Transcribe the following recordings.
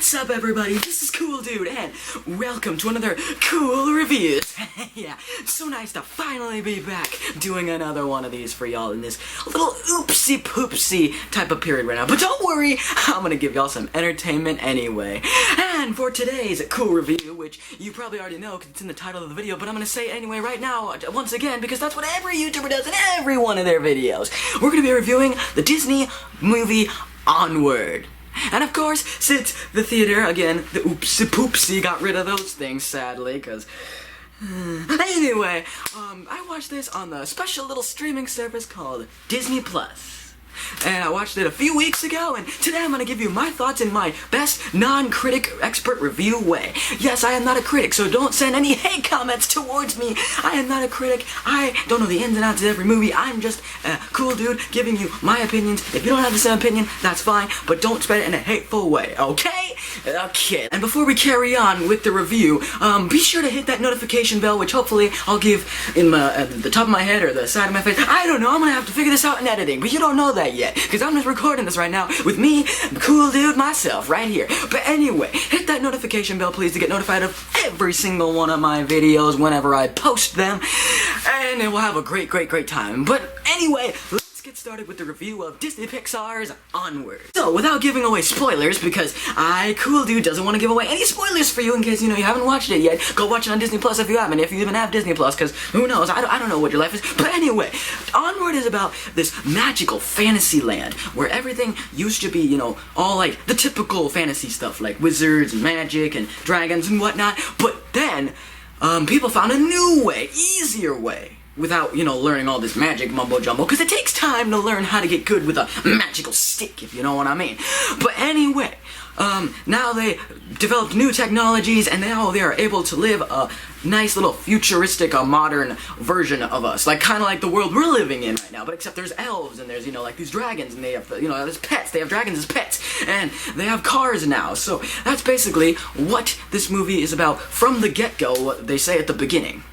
What's up, everybody? This is Cool Dude, and welcome to another cool reviews. Yeah, so nice to finally be back doing another one of these for y'all in this little oopsie poopsie type of period right now. But don't worry, I'm gonna give y'all some entertainment anyway. And for today's cool review, which you probably already know because it's in the title of the video, but I'm gonna say it anyway right now, once again, because that's what every YouTuber does in every one of their videos. We're gonna be reviewing the Disney movie Onward. And of course, since the theater, again, the oopsie poopsie got rid of those things, sadly, because... Anyway, I watched this on the special little streaming service called Disney Plus. And I watched it a few weeks ago, and today I'm gonna give you my thoughts in my best non-critic expert review way. Yes, I am not a critic, so don't send any hate comments towards me. I am not a critic. I don't know the ins and outs of every movie. I'm just a cool dude giving you my opinions. If you don't have the same opinion, that's fine, but don't spread it in a hateful way, okay? Okay. And before we carry on with the review, be sure to hit that notification bell, which hopefully I'll give in the top of my head or the side of my face. I don't know. I'm gonna have to figure this out in editing, but you don't know that yet, because I'm just recording this right now with me, the cool dude myself, right here. But anyway, hit that notification bell, please, to get notified of every single one of my videos whenever I post them, and we'll have a great time. But anyway, let's get started with the review of Disney Pixar's Onward. So, without giving away spoilers, because cool dude, doesn't want to give away any spoilers for you in case, you haven't watched it yet, go watch it on Disney Plus if you haven't, if you even have Disney Plus, because who knows, I don't know what your life is. But anyway, Onward is about this magical fantasy land where everything used to be, all like the typical fantasy stuff, like wizards and magic and dragons and whatnot, but then, people found a new way, easier way, without, learning all this magic mumbo-jumbo, because it takes time to learn how to get good with a magical stick, if you know what I mean. But anyway, now they developed new technologies, and now they are able to live a nice little futuristic, modern version of us, like kind of like the world we're living in right now, but except there's elves, and there's, like these dragons, and they have, there's pets, they have dragons as pets, and they have cars now. So that's basically what this movie is about from the get-go, what they say at the beginning.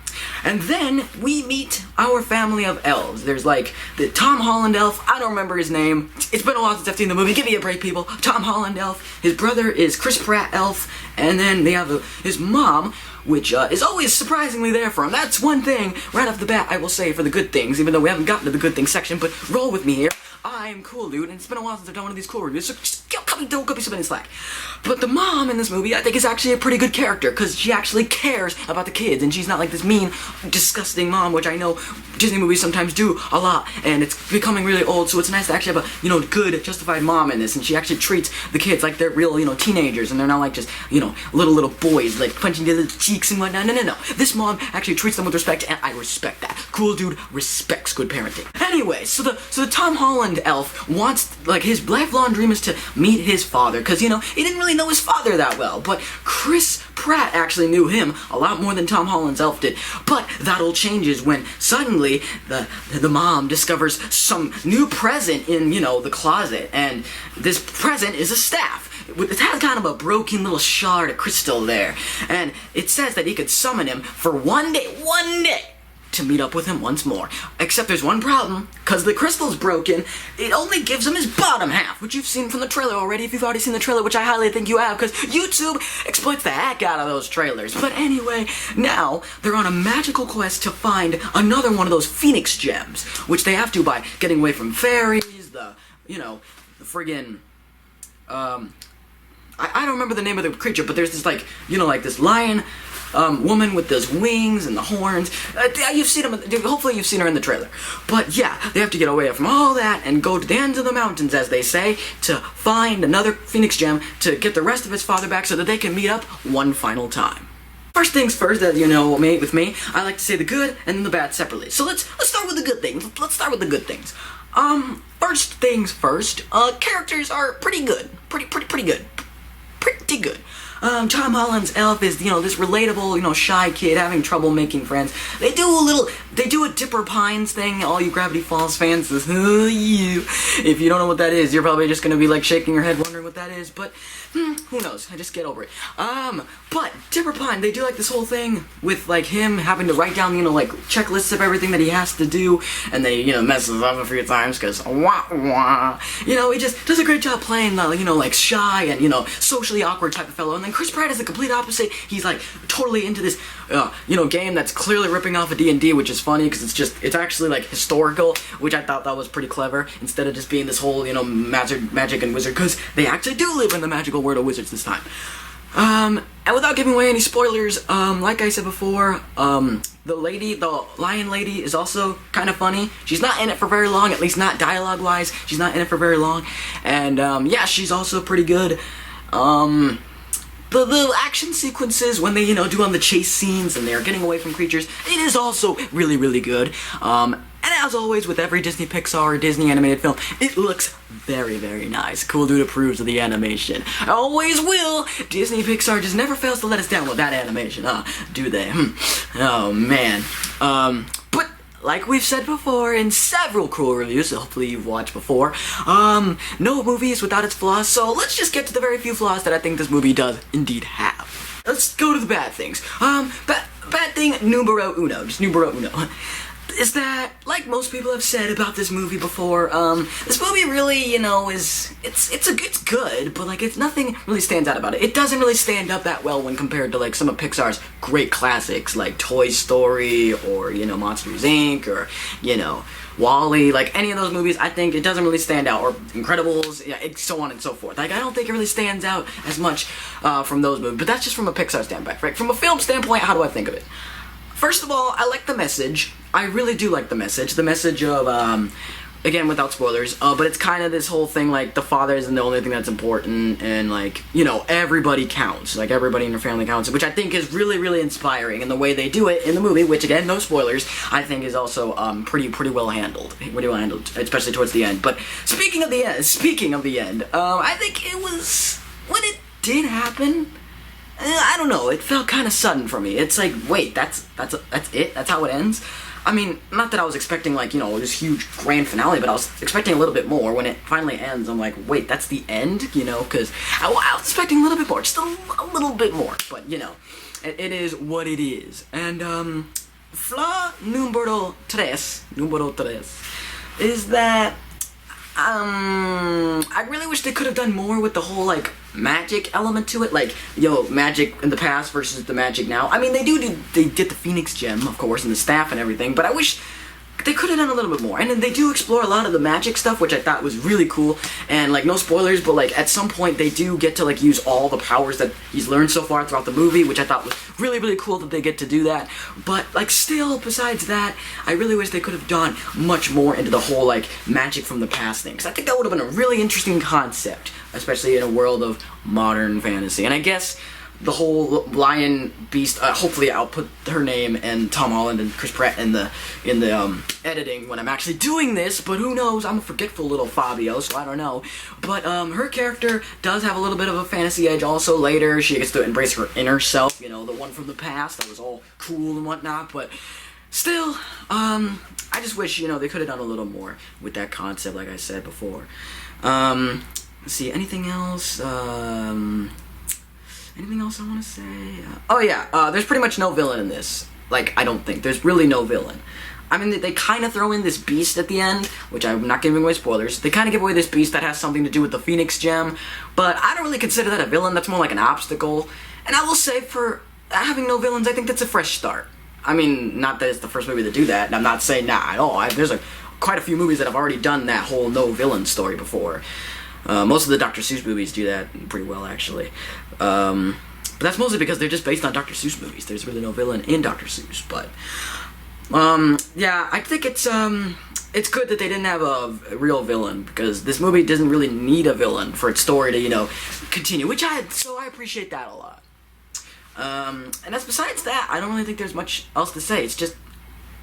And then we meet our family of elves. There's like the Tom Holland elf. I don't remember his name. It's been a while since I've seen the movie. Give me a break, people. Tom Holland elf. His brother is Chris Pratt elf. And then they have his mom, which is always surprisingly there for him. That's one thing right off the bat I will say for the good things, even though we haven't gotten to the good things section. But roll with me here. I'm cool, dude, and it's been a while since I've done one of these cool reviews, so just don't go be spinning slack. But the mom in this movie, I think, is actually a pretty good character, because she actually cares about the kids, and she's not like this mean, disgusting mom, which I know Disney movies sometimes do a lot, and it's becoming really old, so it's nice to actually have a, good, justified mom in this, and she actually treats the kids like they're real, teenagers, and they're not like just, little boys, like, punching their little cheeks and whatnot. No. This mom actually treats them with respect, and I respect that. Cool dude respects good parenting. Anyway, so the Tom Holland elf wants, like, his lifelong dream is to meet his father, because, he didn't really know his father that well, but Chris Pratt actually knew him a lot more than Tom Holland's elf did. But that all changes when suddenly the mom discovers some new present in, the closet, and this present is a staff. It has kind of a broken little shard of crystal there, and it says that he could summon him for one day, to meet up with him once more. Except there's one problem, because the crystal's broken, it only gives him his bottom half, which you've seen from the trailer already, if you've already seen the trailer, which I highly think you have, because YouTube exploits the heck out of those trailers. But anyway, now they're on a magical quest to find another one of those Phoenix gems, which they have to by getting away from fairies, the friggin', I don't remember the name of the creature, but there's this, like, like this lion woman with those wings and the horns. You've seen them, hopefully you've seen her in the trailer. But yeah, they have to get away from all that and go to the ends of the mountains, as they say, to find another Phoenix gem to get the rest of his father back so that they can meet up one final time. First things first, as you know, with me, I like to say the good and the bad separately. So let's start with the good things. Let's start with the good things. First things first, characters are pretty good. Pretty good. Tom Holland's Elf is, this relatable, shy kid having trouble making friends. They do a Dipper Pines thing, all you Gravity Falls fans, this, if you don't know what that is, you're probably just gonna be, like, shaking your head wondering what that is, but, who knows, I just get over it. But, Dipper Pine, they do, like, this whole thing with, like, him having to write down, like, checklists of everything that he has to do, and they, messes up a few times, because, he just does a great job playing the, like, shy and, socially awkward type of fellow, and then Chris Pratt is the complete opposite. He's, like, totally into this, game that's clearly ripping off a D&D, which is funny, because it's actually, like, historical, which I thought that was pretty clever, instead of just being this whole, magic and wizard, because they actually do live in the magical world of wizards this time. And without giving away any spoilers, like I said before, the lion lady is also kind of funny. She's not in it for very long, at least not dialogue-wise. She's not in it for very long. And, yeah, she's also pretty good. The action sequences when they, do on the chase scenes and they're getting away from creatures, it is also really, really good. And as always, with every Disney Pixar or Disney animated film, it looks very, very nice. Cool Dude approves of the animation. Always will! Disney Pixar just never fails to let us down with that animation, do they? Oh, man. But, like we've said before in several cool reviews, hopefully you've watched before, no movie is without its flaws, so let's just get to the very few flaws that I think this movie does indeed have. Let's go to the bad things. Bad thing numero uno, just numero uno, is that, like most people have said about this movie before, this movie really, it's good, but, like, nothing really stands out about it. It doesn't really stand up that well when compared to, like, some of Pixar's great classics, like Toy Story, or, Monsters, Inc., or, WALL-E, like, any of those movies. I think it doesn't really stand out, or Incredibles, yeah, so on and so forth. Like, I don't think it really stands out as much, from those movies, but that's just from a Pixar standpoint, right? From a film standpoint, how do I think of it? First of all, I like the message. I really do like the message. The message of, again, without spoilers, but it's kind of this whole thing, like, the father isn't the only thing that's important, and, like, everybody counts. Like, everybody in your family counts, which I think is really, really inspiring, and the way they do it in the movie, which, again, no spoilers, I think is also, pretty well handled. Pretty well handled, especially towards the end. But, speaking of the end, I think it was, when it did happen, I don't know, it felt kind of sudden for me. It's like, wait, that's it? That's how it ends? I mean, not that I was expecting, like, this huge grand finale, but I was expecting a little bit more. When it finally ends, I'm like, wait, that's the end? Because I was expecting a little bit more, just a little bit more. But, it is what it is. And, flaw numero tres, is that, I really wish they could have done more with the whole, like, magic element to it, like, magic in the past versus the magic now. I mean, they get the Phoenix Gem, of course, and the staff and everything, but I wish they could have done a little bit more. And then they do explore a lot of the magic stuff, which I thought was really cool. And, like, no spoilers, but, like, at some point they do get to, like, use all the powers that he's learned so far throughout the movie, which I thought was really, really cool that they get to do that. But, like, still, besides that, I really wish they could have done much more into the whole, like, magic from the past thing. Because I think that would have been a really interesting concept, especially in a world of modern fantasy. And I guess the whole lion beast, hopefully I'll put her name and Tom Holland and Chris Pratt in the editing when I'm actually doing this, but who knows, I'm a forgetful little Fabio, so I don't know. But her character does have a little bit of a fantasy edge also. Later she gets to embrace her inner self, the one from the past that was all cool and whatnot, but still, I just wish, they could have done a little more with that concept, like I said before. Let's see, anything else? Anything else I want to say? There's pretty much no villain in this. Like, I don't think. There's really no villain. I mean, they kind of throw in this beast at the end, which I'm not giving away spoilers. They kind of give away this beast that has something to do with the Phoenix Gem, but I don't really consider that a villain. That's more like an obstacle. And I will say, for having no villains, I think that's a fresh start. I mean, not that it's the first movie to do that, and I'm not saying at all. There's quite a few movies that have already done that whole no villain story before. Most of the Dr. Seuss movies do that pretty well, actually. But that's mostly because they're just based on Dr. Seuss movies. There's really no villain in Dr. Seuss, but, yeah, I think it's good that they didn't have a real villain, because this movie doesn't really need a villain for its story to, continue, so I appreciate that a lot. And that's besides that, I don't really think there's much else to say. It's just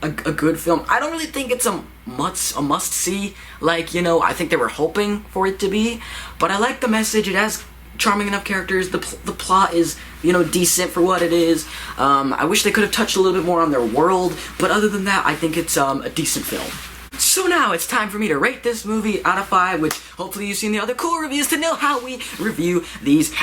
a good film. I don't really think it's a must-see, like, I think they were hoping for it to be, but I like the message. It has charming enough characters. The plot is, you know, decent for what it is. I wish they could have touched a little bit more on their world, but other than that, I think it's a decent film. So now it's time for me to rate this movie out of 5, which hopefully you've seen the other cool reviews to know how we review these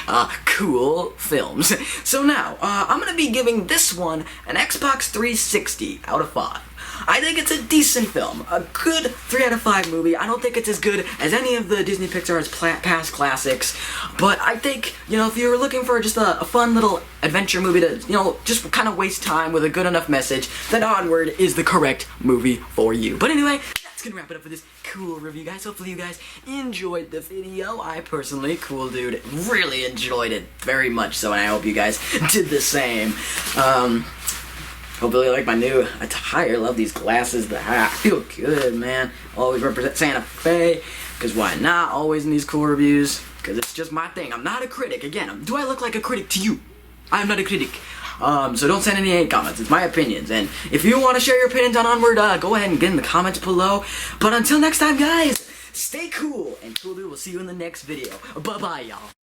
cool films. So now, I'm gonna be giving this one an Xbox 360 out of 5. I think it's a decent film, a good 3 out of 5 movie. I don't think it's as good as any of the Disney Pixar's past classics, but I think, you know, if you're looking for just a fun little adventure movie to, you know, just kind of waste time with a good enough message, then Onward is the correct movie for you. But anyway, that's gonna wrap it up for this cool review, guys. Hopefully you guys enjoyed the video. I personally, cool dude, really enjoyed it very much so, and I hope you guys did the same. Hopefully you like my new attire. Love these glasses, the hat. I feel good, man. Always represent Santa Fe, because why not? Always in these cool reviews, because it's just my thing. I'm not a critic. Again, do I look like a critic to you? I'm not a critic. So don't send any hate comments. It's my opinions. And if you want to share your opinions on Onward, go ahead and get in the comments below. But until next time, guys, stay cool. And Cool Dude will see you in the next video. Bye-bye, y'all.